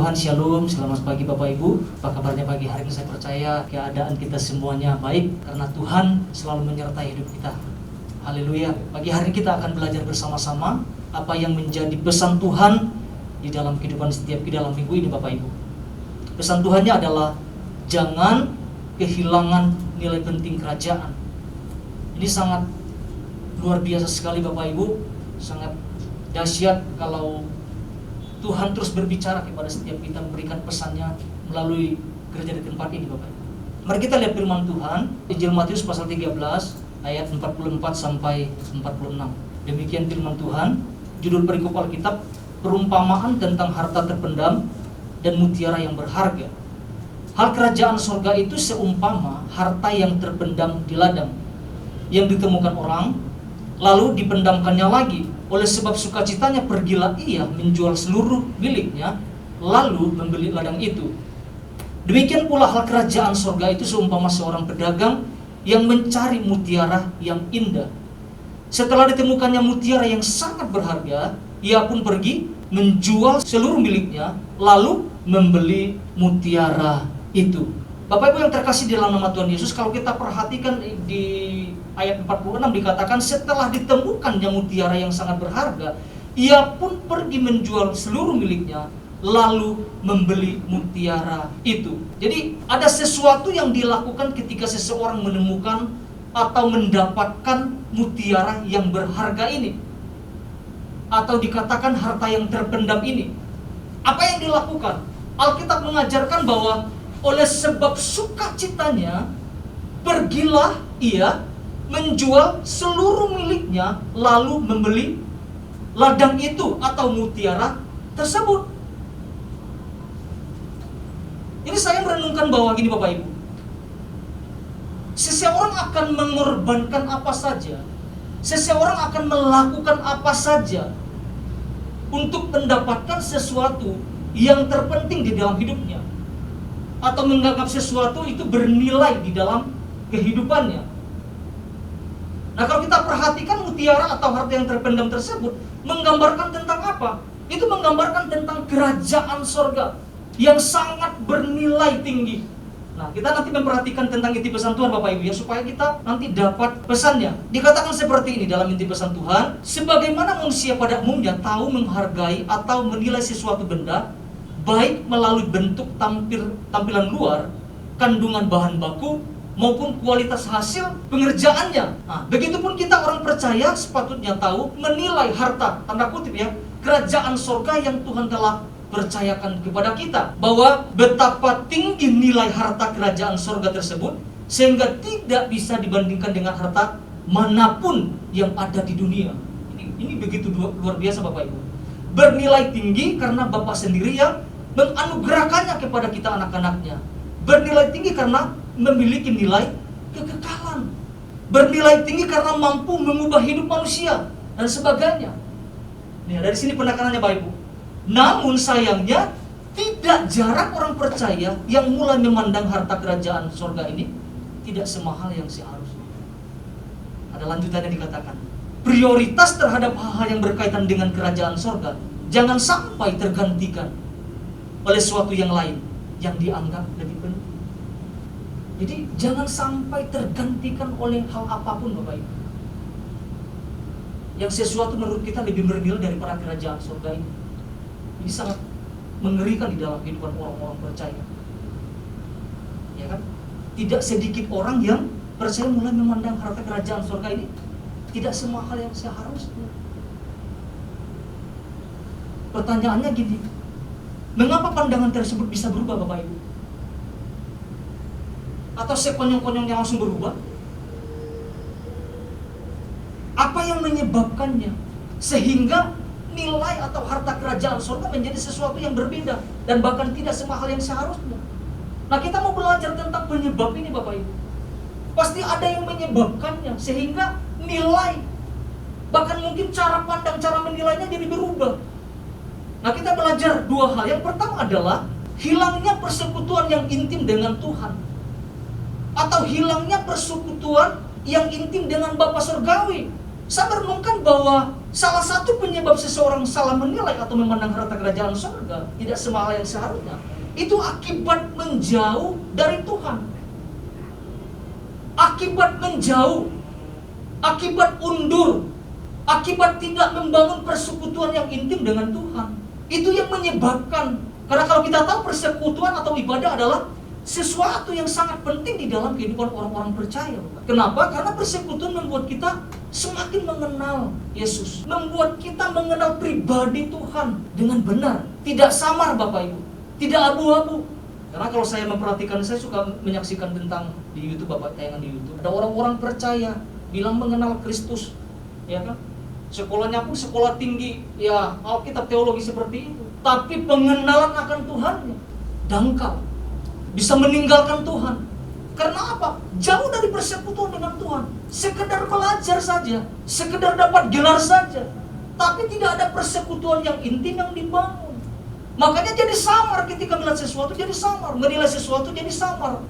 Tuhan, Shalom, selamat pagi Bapak Ibu. Apa kabarnya pagi hari ini? Saya percaya keadaan kita semuanya baik karena Tuhan selalu menyertai hidup kita. Haleluya. Pagi hari ini kita akan belajar bersama-sama apa yang menjadi pesan Tuhan di dalam kehidupan setiap kita dalam minggu ini Bapak Ibu. Pesan Tuhannya adalah jangan kehilangan nilai penting kerajaan. Ini sangat luar biasa sekali Bapak Ibu, sangat dahsyat kalau Tuhan terus berbicara kepada setiap kita, memberikan pesannya melalui gereja di tempat ini Bapak Ibu. Mari kita lihat firman Tuhan, Injil Matius pasal 13 ayat 44 sampai 46. Demikian firman Tuhan, judul perikop Alkitab, perumpamaan tentang harta terpendam dan mutiara yang berharga. Hal kerajaan surga itu seumpama harta yang terpendam di ladang, yang ditemukan orang, lalu dipendamkannya lagi. Oleh sebab sukacitanya pergilah ia menjual seluruh miliknya, lalu membeli ladang itu. Demikian pula hal kerajaan surga itu seumpama seorang pedagang yang mencari mutiara yang indah. Setelah ditemukannya mutiara yang sangat berharga, ia pun pergi menjual seluruh miliknya, lalu membeli mutiara itu. Bapak Ibu yang terkasih di dalam nama Tuhan Yesus, kalau kita perhatikan di ayat 46 dikatakan setelah ditemukannya mutiara yang sangat berharga, ia pun pergi menjual seluruh miliknya, lalu membeli mutiara itu. Jadi ada sesuatu yang dilakukan ketika seseorang menemukan atau mendapatkan mutiara yang berharga ini, atau dikatakan harta yang terpendam ini. Apa yang dilakukan? Alkitab mengajarkan bahwa oleh sebab sukacitanya pergilah ia menjual seluruh miliknya, lalu membeli ladang itu atau mutiara tersebut. Ini saya merenungkan bahwa gini Bapak Ibu, seseorang akan mengorbankan apa saja, seseorang akan melakukan apa saja untuk mendapatkan sesuatu yang terpenting di dalam hidupnya, atau menganggap sesuatu itu bernilai di dalam kehidupannya. Nah, kalau kita perhatikan mutiara atau harta yang terpendam tersebut menggambarkan tentang apa? Itu menggambarkan tentang kerajaan sorga yang sangat bernilai tinggi. Nah, kita nanti memperhatikan tentang inti pesan Tuhan Bapak Ibu ya, supaya kita nanti dapat pesannya. Dikatakan seperti ini dalam inti pesan Tuhan, sebagaimana manusia pada umumnya tahu menghargai atau menilai sesuatu benda, baik melalui bentuk tampilan luar, kandungan bahan baku, maupun kualitas hasil pengerjaannya. Nah, begitupun kita orang percaya sepatutnya tahu menilai harta, tanda kutip ya, kerajaan surga yang Tuhan telah percayakan kepada kita, bahwa betapa tinggi nilai harta kerajaan surga tersebut sehingga tidak bisa dibandingkan dengan harta manapun yang ada di dunia. Ini begitu luar biasa Bapak Ibu. Bernilai tinggi karena Bapak sendiri yang menganugerahkannya kepada kita anak-anaknya. Bernilai tinggi karena memiliki nilai kekekalan. Bernilai tinggi karena mampu mengubah hidup manusia dan sebagainya. Nih, dari sini penekanannya Bapak Ibu. Namun sayangnya tidak jarang orang percaya yang mulai memandang harta kerajaan surga ini tidak semahal yang seharusnya. Ada lanjutannya dikatakan, prioritas terhadap hal-hal yang berkaitan dengan kerajaan surga jangan sampai tergantikan oleh sesuatu yang lain yang dianggap lebih penting. Jadi jangan sampai tergantikan oleh hal apapun Bapak Ibu, yang sesuatu menurut kita lebih bernilai daripada kerajaan surga ini. Ini sangat mengerikan di dalam kehidupan orang-orang percaya, ya kan? Tidak sedikit orang yang percaya mulai memandang harta kerajaan surga ini tidak semahal yang seharusnya. Pertanyaannya gini, mengapa pandangan tersebut bisa berubah Bapak Ibu? Atau sekonyong-konyongnya langsung berubah? Apa yang menyebabkannya sehingga nilai atau harta kerajaan surga menjadi sesuatu yang berbeda dan bahkan tidak semahal yang seharusnya? Nah, kita mau belajar tentang penyebab ini Bapak Ibu. Pasti ada yang menyebabkannya sehingga nilai, bahkan mungkin cara pandang, cara menilainya jadi berubah. Nah, kita belajar dua hal. Yang pertama adalah hilangnya persekutuan yang intim dengan Tuhan, atau hilangnya persekutuan yang intim dengan Bapa Surgawi. Saya merenungkan bahwa Salah satu penyebab seseorang salah menilai atau memandang harta kerajaan surga tidak semahal yang seharusnya, itu akibat menjauh dari Tuhan. Akibat menjauh, akibat undur, akibat tidak membangun persekutuan yang intim dengan Tuhan. Itu yang menyebabkan, karena kalau kita tahu persekutuan atau ibadah adalah sesuatu yang sangat penting di dalam kehidupan orang-orang percaya. Kenapa? Karena persekutuan membuat kita semakin mengenal Yesus, membuat kita mengenal pribadi Tuhan dengan benar, tidak samar Bapak Ibu, tidak abu-abu. Karena kalau saya memperhatikan, saya suka menyaksikan tentang di YouTube, Bapak, tayangan di YouTube, ada orang-orang percaya bilang mengenal Kristus, ya kan? Sekolahnya pun sekolah tinggi, ya Alkitab teologi seperti itu, tapi pengenalan akan Tuhannya dangkal, bisa meninggalkan Tuhan. Karena apa? Jauh dari persekutuan dengan Tuhan. Sekedar belajar saja, sekedar dapat gelar saja, tapi tidak ada persekutuan yang intim yang dibangun. Makanya jadi samar ketika melihat sesuatu, jadi samar, menilai sesuatu jadi samar,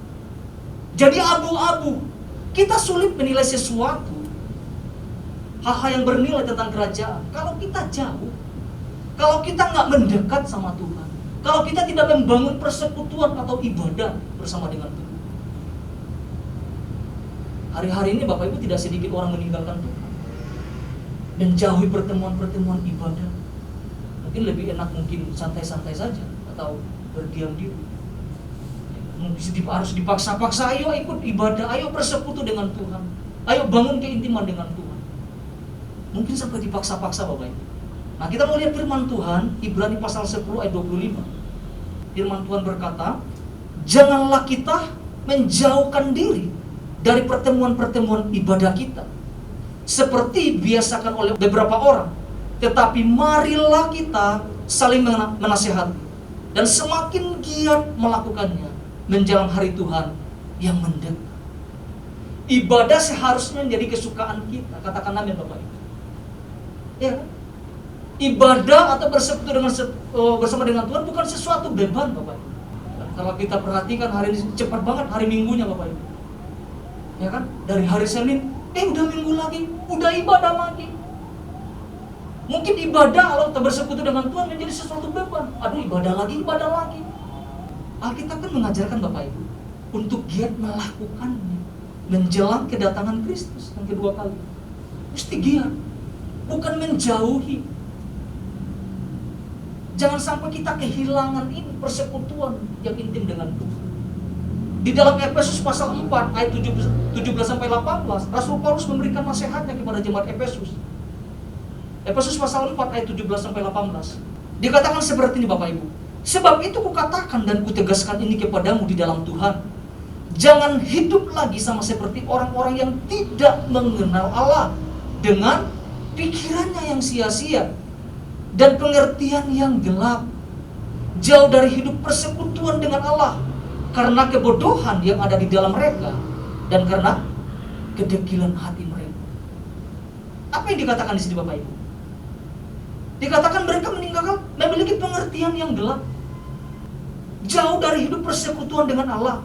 jadi abu-abu. Kita sulit menilai sesuatu, hal-hal yang bernilai tentang kerajaan, kalau kita jauh, kalau kita nggak mendekat sama Tuhan, kalau kita tidak membangun persekutuan atau ibadah bersama dengan Tuhan. Hari-hari ini Bapak Ibu tidak sedikit orang meninggalkan Tuhan, menjauhi pertemuan-pertemuan ibadah. Mungkin lebih enak, mungkin santai-santai saja, atau berdiam diri. Mungkin harus dipaksa-paksa, ayo ikut ibadah, ayo persekutu dengan Tuhan, ayo bangun keintiman dengan Tuhan. Mungkin sampai dipaksa-paksa Bapak Ibu. Nah, kita mau lihat firman Tuhan, Ibrani pasal 10 ayat 25. Firman Tuhan berkata, janganlah kita menjauhkan diri dari pertemuan-pertemuan ibadah kita, seperti biasakan oleh beberapa orang, tetapi marilah kita saling menasihati, dan semakin giat melakukannya menjelang hari Tuhan yang mendekat. Ibadah seharusnya menjadi kesukaan kita, katakan amin Bapak Ibu. Ya, ibadah atau bersekutu bersama dengan Tuhan bukan sesuatu beban Bapak Ibu. Dan kalau kita perhatikan hari ini cepat banget hari Minggunya Bapak Ibu. Ya kan? Dari hari Senin, udah Minggu lagi, udah ibadah lagi. Mungkin ibadah kalau kita bersekutu dengan Tuhan menjadi sesuatu beban. Aduh, ibadah lagi. Alkitab kan mengajarkan Bapak Ibu untuk giat melakukannya menjelang kedatangan Kristus yang kedua kali. Mesti giat, bukan menjauhi. Jangan sampai kita kehilangan ini persekutuan yang intim dengan Tuhan. Di dalam Efesus pasal 4 ayat 17 sampai 18, Rasul Paulus memberikan nasihatnya kepada jemaat Efesus. Efesus pasal 4 ayat 17 sampai 18. Dikatakan seperti ini Bapak Ibu. Sebab itu kukatakan dan kutegaskan ini kepadamu di dalam Tuhan. Jangan hidup lagi sama seperti orang-orang yang tidak mengenal Allah, dengan pikirannya yang sia-sia dan pengertian yang gelap. Jauh dari hidup persekutuan dengan Allah, karena kebodohan yang ada di dalam mereka dan karena kedegilan hati mereka. Apa yang dikatakan di sini Bapak Ibu? Dikatakan mereka memiliki pengertian yang gelap. Jauh dari hidup persekutuan dengan Allah,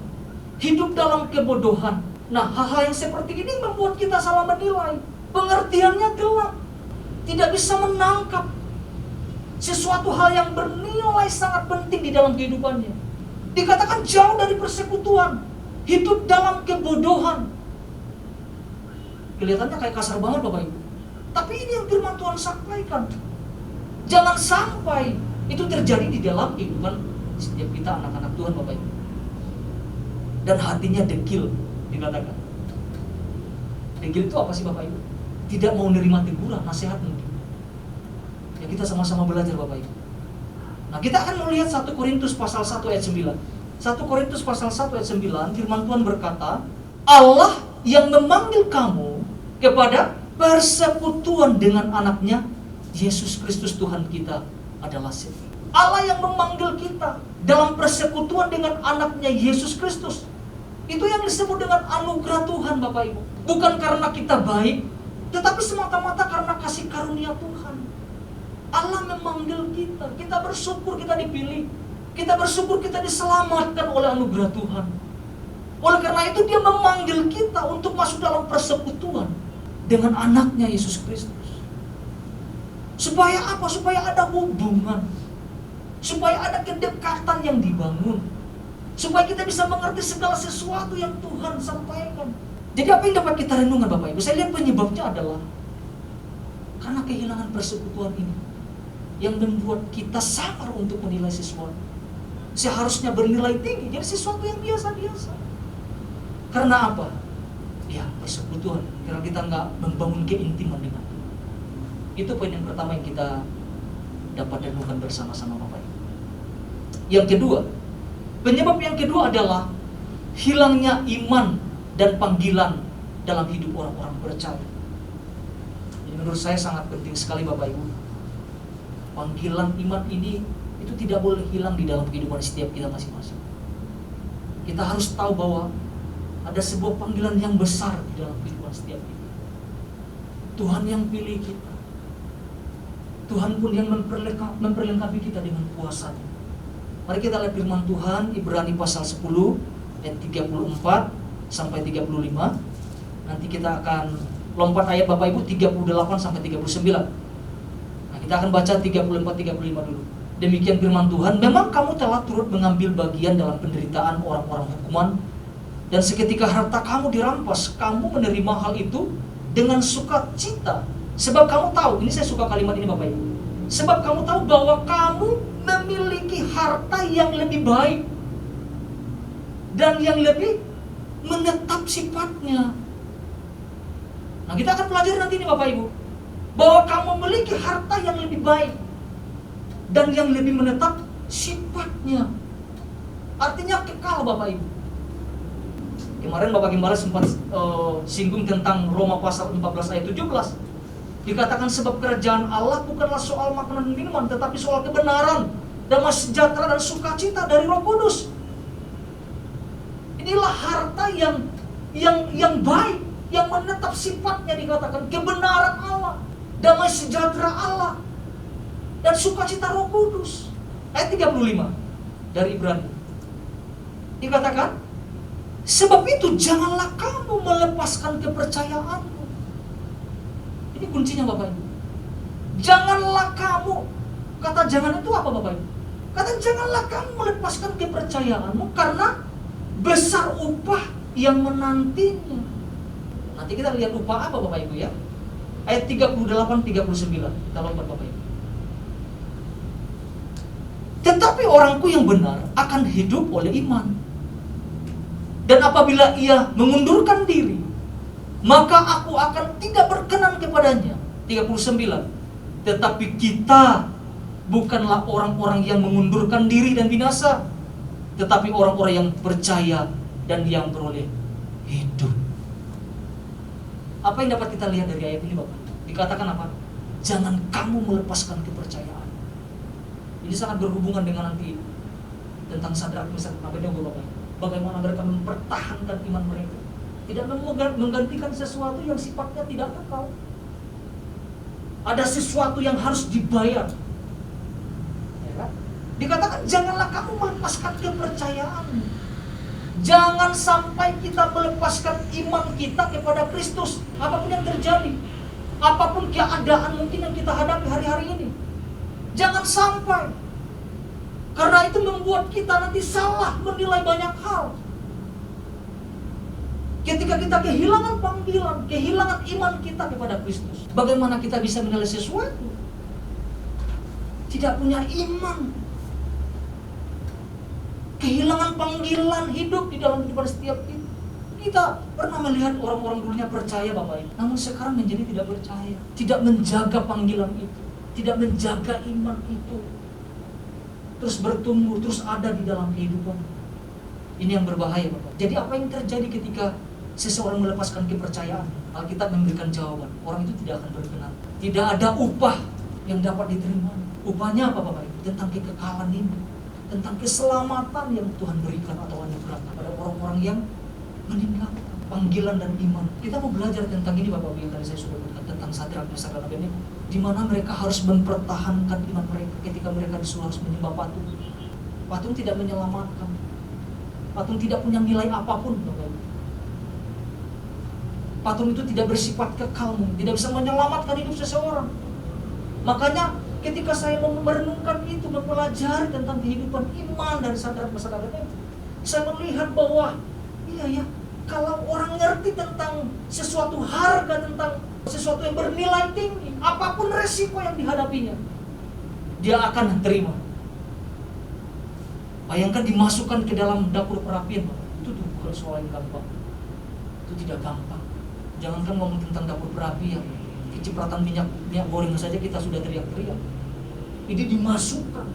hidup dalam kebodohan. Nah, hal-hal yang seperti ini membuat kita salah menilai. Pengertiannya gelap, tidak bisa menangkap sesuatu hal yang bernilai sangat penting di dalam kehidupannya. Dikatakan jauh dari persekutuan, hidup dalam kebodohan. Kelihatannya kayak kasar banget Bapak Ibu, tapi ini yang firman Tuhan sampaikan. Jangan sampai itu terjadi di dalam kehidupan setiap kita anak-anak Tuhan Bapak Ibu. Dan hatinya dekil, dikatakan. Dekil itu apa sih Bapak Ibu? Tidak mau menerima teguran, nasihat mungkin. Ya, kita sama-sama belajar Bapak Ibu. Nah, kita akan melihat 1 Korintus pasal 1 ayat 9. 1 Korintus pasal 1 ayat 9, firman Tuhan berkata, Allah yang memanggil kamu kepada persekutuan dengan anaknya, Yesus Kristus Tuhan kita adalah satu. Allah yang memanggil kita dalam persekutuan dengan anaknya Yesus Kristus. Itu yang disebut dengan anugerah Tuhan Bapak Ibu. Bukan karena kita baik, tetapi semata-mata karena kasih karunia Tuhan. Allah memanggil kita, kita bersyukur kita dipilih, kita bersyukur kita diselamatkan oleh anugerah Tuhan. Oleh karena itu dia memanggil kita untuk masuk dalam persekutuan dengan anaknya Yesus Kristus. Supaya apa? Supaya ada hubungan, supaya ada kedekatan yang dibangun, supaya kita bisa mengerti segala sesuatu yang Tuhan sampaikan. Jadi apa yang dapat kita renungkan Bapak Ibu? Saya lihat penyebabnya adalah karena kehilangan persekutuan ini yang membuat kita samar untuk menilai sesuatu. Seharusnya bernilai tinggi, jadi sesuatu yang biasa-biasa. Karena apa? Ya, persekutuan. Karena kita nggak membangun keintiman dengan Tuhan. Itu poin yang pertama yang kita dapat renungkan bersama-sama Bapak Ibu. Yang kedua, penyebab yang kedua adalah hilangnya iman dan panggilan dalam hidup orang-orang percaya. Ini menurut saya sangat penting sekali Bapak Ibu. Panggilan iman ini itu tidak boleh hilang di dalam kehidupan setiap kita masing-masing. Kita harus tahu bahwa ada sebuah panggilan yang besar di dalam kehidupan setiap kita. Tuhan yang pilih kita. Tuhan pun yang memperlengkapi kita dengan kuasa-Nya. Mari kita lihat firman Tuhan, Ibrani pasal 10 ayat 34 sampai 35. Nanti kita akan lompat ayat Bapak Ibu 38 sampai 39. Nah, kita akan baca 34-35 dulu. Demikian firman Tuhan, memang kamu telah turut mengambil bagian dalam penderitaan orang-orang hukuman, dan seketika harta kamu dirampas, kamu menerima hal itu dengan sukacita. Sebab kamu tahu, ini saya suka kalimat ini Bapak Ibu. Sebab kamu tahu bahwa kamu memiliki harta yang lebih baik dan yang lebih menetap sifatnya. Nah, kita akan pelajari nanti ini Bapak Ibu, bahwa kamu memiliki harta yang lebih baik dan yang lebih menetap sifatnya. Artinya kekal Bapak Ibu. Kemarin Bapak Gembala sempat singgung tentang Roma pasal 14 ayat 17. Dikatakan sebab kerajaan Allah bukanlah soal makanan dan minuman, tetapi soal kebenaran, damai sejahtera dan sukacita dari Roh Kudus. Inilah harta yang baik, yang menetap sifatnya, dikatakan kebenaran Allah, damai sejahtera Allah, dan sukacita Roh Kudus. Ayat 35 dari Ibrani. Dikatakan, sebab itu janganlah kamu melepaskan kepercayaanmu. Ini kuncinya Bapak Ibu. Janganlah kamu, kata jangan itu apa Bapak Ibu? Kata janganlah kamu melepaskan kepercayaanmu karena besar upah yang menantinya. Nanti kita lihat upah apa Bapak Ibu ya. Ayat 38-39. Kita lompat Bapak Ibu. Tetapi orangku yang benar akan hidup oleh iman. Dan apabila ia mengundurkan diri, maka aku akan tidak berkenan kepadanya. 39. Tetapi kita bukanlah orang-orang yang mengundurkan diri dan binasa, tetapi orang-orang yang percaya dan yang beroleh hidup. Apa yang dapat kita lihat dari ayat ini Bapak? Dikatakan apa? Jangan kamu melepaskan kepercayaan. Ini sangat berhubungan dengan nanti tentang Sadrak, Mesak, Abednego Bapak. Bagaimana mereka mempertahankan iman mereka, tidak menggantikan sesuatu yang sifatnya tidak kekal. Ada sesuatu yang harus dibayar. Ya kan? Dikatakan janganlah kamu melepaskan kepercayaanmu. Jangan sampai kita melepaskan iman kita kepada Kristus. Apapun yang terjadi, apapun keadaan mungkin yang kita hadapi hari-hari ini, jangan sampai. Karena itu membuat kita nanti salah menilai banyak hal. Ketika kita kehilangan panggilan, kehilangan iman kita kepada Kristus, bagaimana kita bisa menilai sesuatu? Tidak punya iman, kehilangan panggilan hidup di dalam kehidupan setiap kita. Kita pernah melihat orang-orang dulunya percaya Bapak Ibu, namun sekarang menjadi tidak percaya, tidak menjaga panggilan itu, tidak menjaga iman itu, terus bertumbuh, terus ada di dalam kehidupan. Ini yang berbahaya Bapak. Jadi apa yang terjadi ketika seseorang melepaskan kepercayaan? Alkitab memberikan jawaban, orang itu tidak akan berkenan. Tidak ada upah yang dapat diterima. Upahnya apa Bapak Ibu? Tentang kekekalan ini, tentang keselamatan yang Tuhan berikan atau anugerah kepada orang-orang yang meninggalkan panggilan dan iman. Kita mau belajar tentang ini Bapak Ibu, yang tadi saya sudah berkata tentang Sadrak, Mesak, dan Abednego, di mana mereka harus mempertahankan iman mereka ketika mereka disuruh harus menyembah patung. Patung tidak menyelamatkan. Patung tidak punya nilai apapun Bapak Ibu. Patung itu tidak bersifat kekal, tidak bisa menyelamatkan hidup seseorang. Makanya ketika saya merenungkan itu, mempelajari tentang kehidupan iman dari Sadrak Mesach dan Abednego, saya melihat bahwa iya ya, kalau orang ngerti tentang sesuatu harga, tentang sesuatu yang bernilai tinggi, apapun resiko yang dihadapinya, dia akan terima. Bayangkan dimasukkan ke dalam dapur perapian, itu tuh bukan soal yang gampang. Itu tidak gampang. Jangankan ngomong tentang dapur perapian, kecipratan minyak goreng saja kita sudah teriak-teriak. Ini dimasukkan.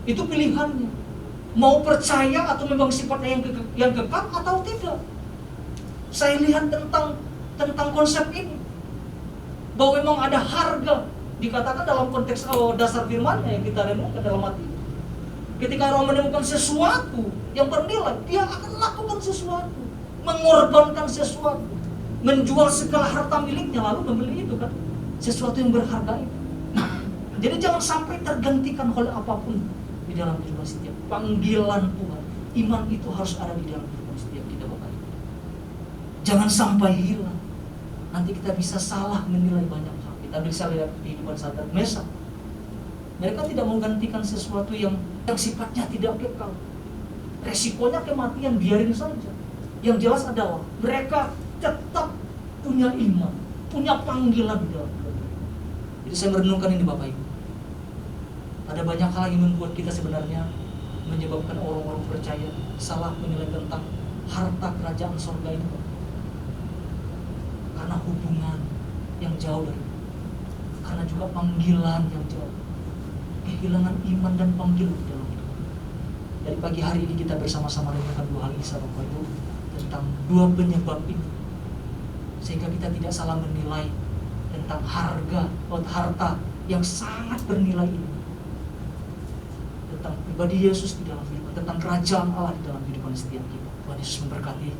Itu pilihannya. Mau percaya atau memang sifatnya yang kekal atau tidak. Saya lihat tentang konsep ini, bahwa memang ada harga. Dikatakan dalam konteks dasar firman-Nya yang kita renungkan dalam hati. Ketika orang menemukan sesuatu yang bernilai, dia akan lakukan sesuatu, mengorbankan sesuatu, menjual segala harta miliknya lalu membeli itu kan, sesuatu yang berharga itu. Jadi jangan sampai tergantikan oleh apapun di dalam kehidupan setiap panggilan Tuhan. Iman itu harus ada di dalam kehidupan setiap kita, Bapak Ibu. Jangan sampai hilang. Nanti kita bisa salah menilai banyak hal. Kita bisa lihat kehidupan Sadrak Mesach. Mereka tidak menggantikan sesuatu yang sifatnya tidak kekal. Resikonya kematian, biarin saja. Yang jelas adalah mereka tetap punya iman, punya panggilan di dalam hidup. Jadi saya merenungkan ini, Bapak Ibu. Ada banyak hal yang membuat kita sebenarnya menyebabkan orang-orang percaya salah menilai tentang harta kerajaan surga ini, karena hubungan yang jauh dari itu, karena juga panggilan yang jauh, kehilangan iman dan panggilan di dalam hidup. Dari pagi hari ini kita bersama-sama renungkan dua hal ini, Bapak Ibu, tentang dua penyebab ini, sehingga kita tidak salah menilai tentang harta yang sangat bernilai ini, tentang pribadi Yesus di dalam hidup, tentang kerajaan Allah di dalam kehidupan setiap kita. Tuhan Yesus memberkati.